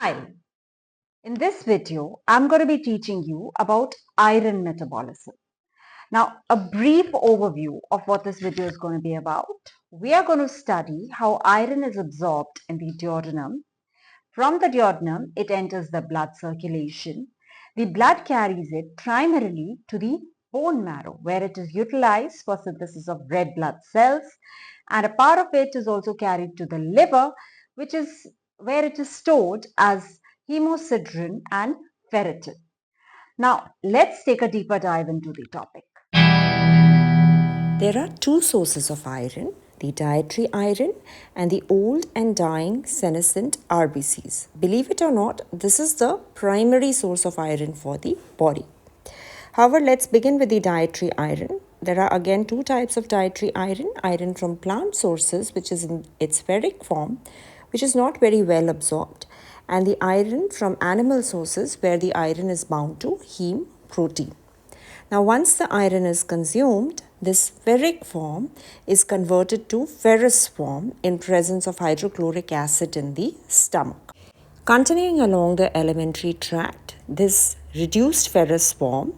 Hi, in this video, I'm going to be teaching you about iron metabolism. Now, a brief overview of what this video is going to be about. We are going to study how iron is absorbed in the duodenum. From the duodenum, it enters the blood circulation. The blood carries it primarily to the bone marrow, where it is utilized for synthesis of red blood cells, and a part of it is also carried to the liver, which is where it is stored as hemosiderin and ferritin. Now, let's take a deeper dive into the topic. There are two sources of iron, the dietary iron and the old and dying senescent RBCs. Believe it or not, this is the primary source of iron for the body. However, let's begin with the dietary iron. There are again two types of dietary iron, iron from plant sources, which is in its ferric form, which is not very well absorbed, and the iron from animal sources where the iron is bound to heme protein. Now, once the iron is consumed, this ferric form is converted to ferrous form in presence of hydrochloric acid in the stomach. Continuing along the alimentary tract, this reduced ferrous form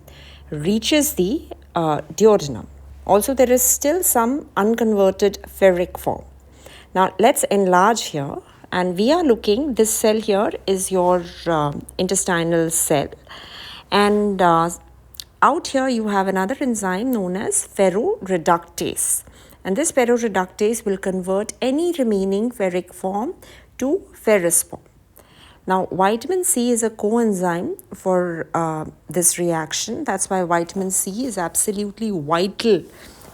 reaches the duodenum. Also, there is still some unconverted ferric form. Now, let's enlarge here, and we are looking, this cell here is your intestinal cell, and out here you have another enzyme known as ferroreductase, and this ferroreductase will convert any remaining ferric form to ferrous form. Now, vitamin C is a coenzyme for this reaction. That's why vitamin C is absolutely vital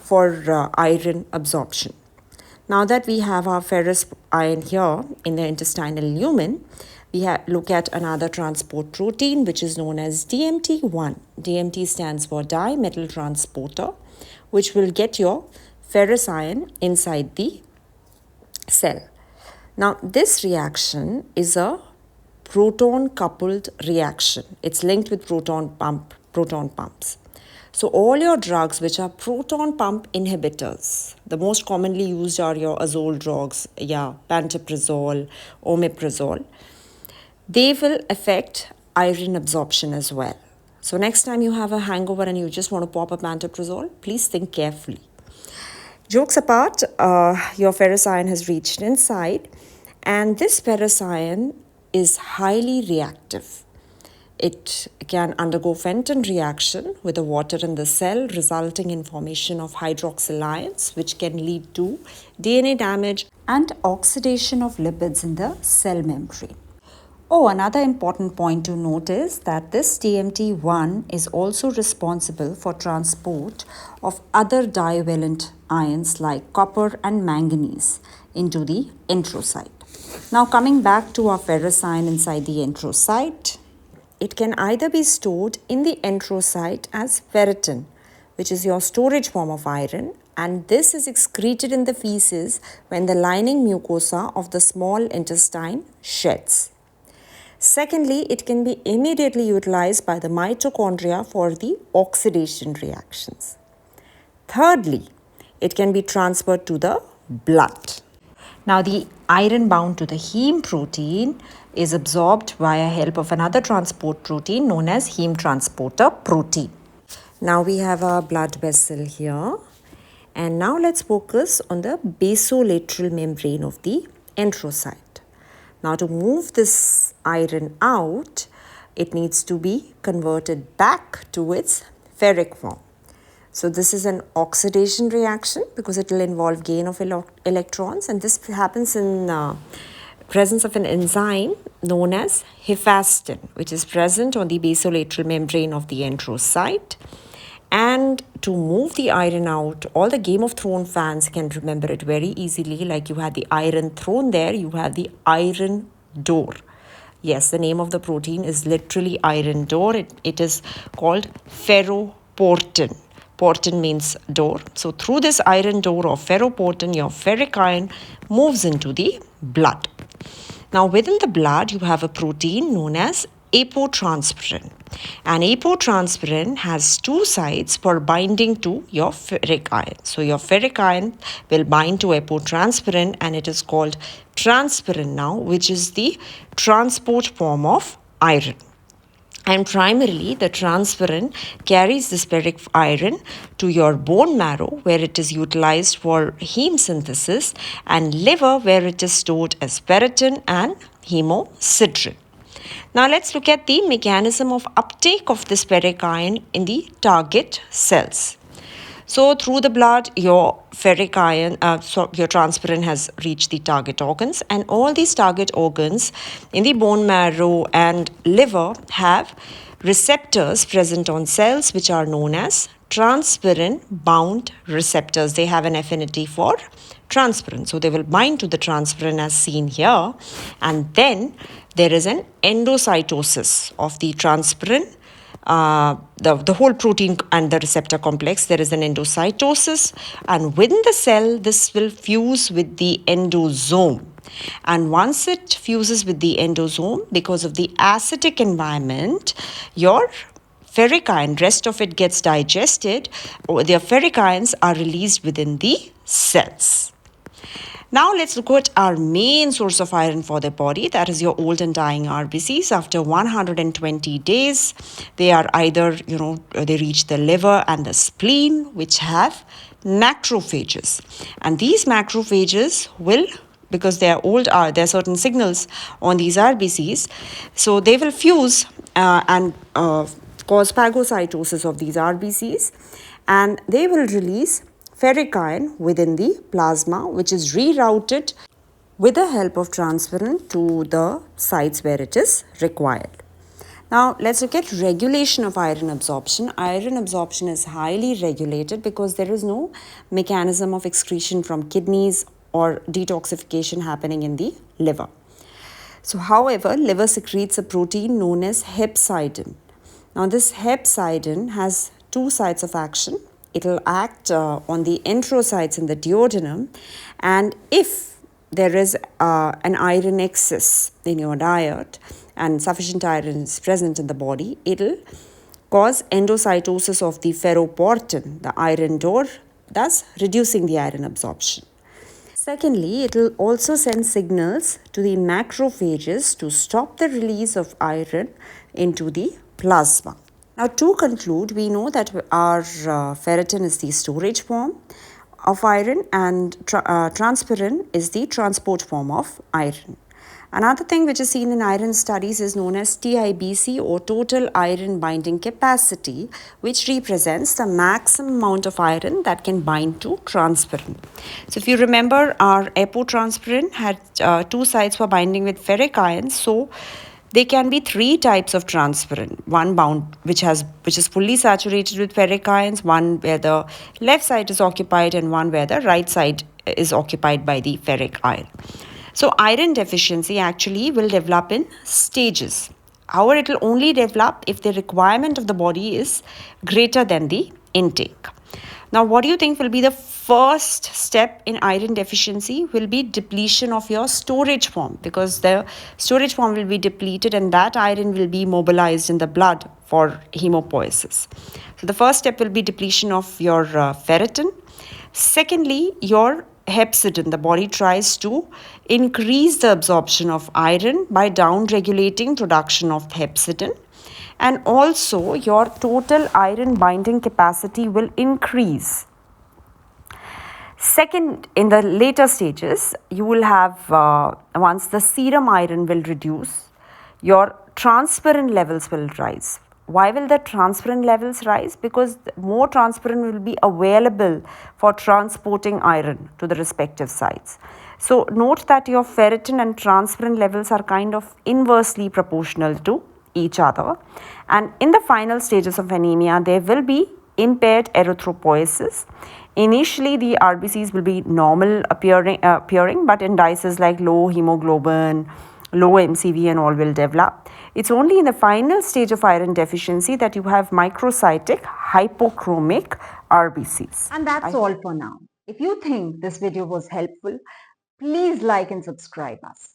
for iron absorption. Now that we have our ferrous iron here in the intestinal lumen, we look at another transport protein which is known as DMT1. DMT stands for dimetal transporter, which will get your ferrous iron inside the cell. Now, this reaction is a proton-coupled reaction. It's linked with proton pumps. So all your drugs which are proton pump inhibitors, the most commonly used are your azole drugs, pantoprazole, omeprazole, they will affect iron absorption as well. So next time you have a hangover and you just want to pop a pantoprazole, please think carefully. Jokes apart, your ferrous iron has reached inside, and this ferrous iron is highly reactive. It can undergo Fenton reaction with the water in the cell, resulting in formation of hydroxyl ions, which can lead to DNA damage and oxidation of lipids in the cell membrane. Oh, another important point to note is that this DMT1 is also responsible for transport of other divalent ions like copper and manganese into the enterocyte. Now, coming back to our ferrous iron inside the enterocyte, it can either be stored in the enterocyte as ferritin, which is your storage form of iron, and this is excreted in the feces when the lining mucosa of the small intestine sheds. Secondly, it can be immediately utilized by the mitochondria for the oxidation reactions. Thirdly, it can be transferred to the blood. Now, the iron bound to the heme protein is absorbed via help of another transport protein known as heme transporter protein. Now we have our blood vessel here, and now let's focus on the basolateral membrane of the enterocyte. Now, to move this iron out, it needs to be converted back to its ferric form. So this is an oxidation reaction because it will involve gain of electrons, and this happens in presence of an enzyme known as hephaestin, which is present on the basolateral membrane of the enterocyte. And to move the iron out, all the Game of Thrones fans can remember it very easily. Like you had the iron throne there, you have the iron door. Yes, the name of the protein is literally iron door. It is called ferroportin. Portin means door. So through this iron door of ferroportin, your ferric iron moves into the blood. Now within the blood, you have a protein known as apotransferrin. And apotransferrin has two sites for binding to your ferric ion. So your ferric ion will bind to apotransferrin, and it is called transferrin now, which is the transport form of iron. And primarily, the transferrin carries this ferric iron to your bone marrow, where it is utilized for heme synthesis, and liver, where it is stored as ferritin and hemosiderin. Now let's look at the mechanism of uptake of this ferric ion in the target cells. So through the blood, your ferric ion, your transferrin has reached the target organs, and all these target organs in the bone marrow and liver have receptors present on cells which are known as transferrin bound receptors. They have an affinity for transferrin, so they will bind to the transferrin as seen here, and then there is an endocytosis of the transferrin. The whole protein and the receptor complex, there is an endocytosis, and within the cell this will fuse with the endosome. And once it fuses with the endosome, because of the acidic environment, your ferric ion, rest of it gets digested, or their ferric ions are released within the cells. Now let's look at our main source of iron for the body, that is your old and dying RBCs. After 120 days, they are either, they reach the liver and the spleen, which have macrophages. And these macrophages will, because they are old, there are certain signals on these RBCs, so they will fuse and cause phagocytosis of these RBCs, and they will release ferric ion within the plasma, which is rerouted with the help of transferrin to the sites where it is required. Now let's look at regulation of iron absorption. Iron absorption is highly regulated because there is no mechanism of excretion from kidneys or detoxification happening in the liver. So however, liver secretes a protein known as hepcidin. Now this hepcidin has two sites of action. It will act on the enterocytes in the duodenum, and if there is an iron excess in your diet and sufficient iron is present in the body, it will cause endocytosis of the ferroportin, the iron door, thus reducing the iron absorption. Secondly, it will also send signals to the macrophages to stop the release of iron into the plasma. Now to conclude, we know that our ferritin is the storage form of iron, and transferrin is the transport form of iron. Another thing which is seen in iron studies is known as TIBC, or total iron binding capacity, which represents the maximum amount of iron that can bind to transferrin. So if you remember, our apotransferrin had two sites for binding with ferric ions. So there can be three types of transferrin. One bound which is fully saturated with ferric ions, one where the left side is occupied, and one where the right side is occupied by the ferric ion. So iron deficiency actually will develop in stages. However, it will only develop if the requirement of the body is greater than the intake. Now, what do you think will be the first step in iron deficiency? Will be depletion of your storage form, because the storage form will be depleted and that iron will be mobilized in the blood for hemopoiesis. So the first step will be depletion of your ferritin. Secondly, your hepcidin. The body tries to increase the absorption of iron by down-regulating production of hepcidin. And also your total iron binding capacity will increase. Second, in the later stages, you will have, once the serum iron will reduce, your transferrin levels will rise. Why will the transferrin levels rise? Because more transferrin will be available for transporting iron to the respective sites. So note that your ferritin and transferrin levels are kind of inversely proportional to each other, and in the final stages of anemia there will be impaired erythropoiesis. Initially the RBCs will be normal appearing, but indices like low hemoglobin, low MCV and all will develop. It's only in the final stage of iron deficiency that you have microcytic hypochromic RBCs. And that's all for now. If you think this video was helpful, please like and subscribe us.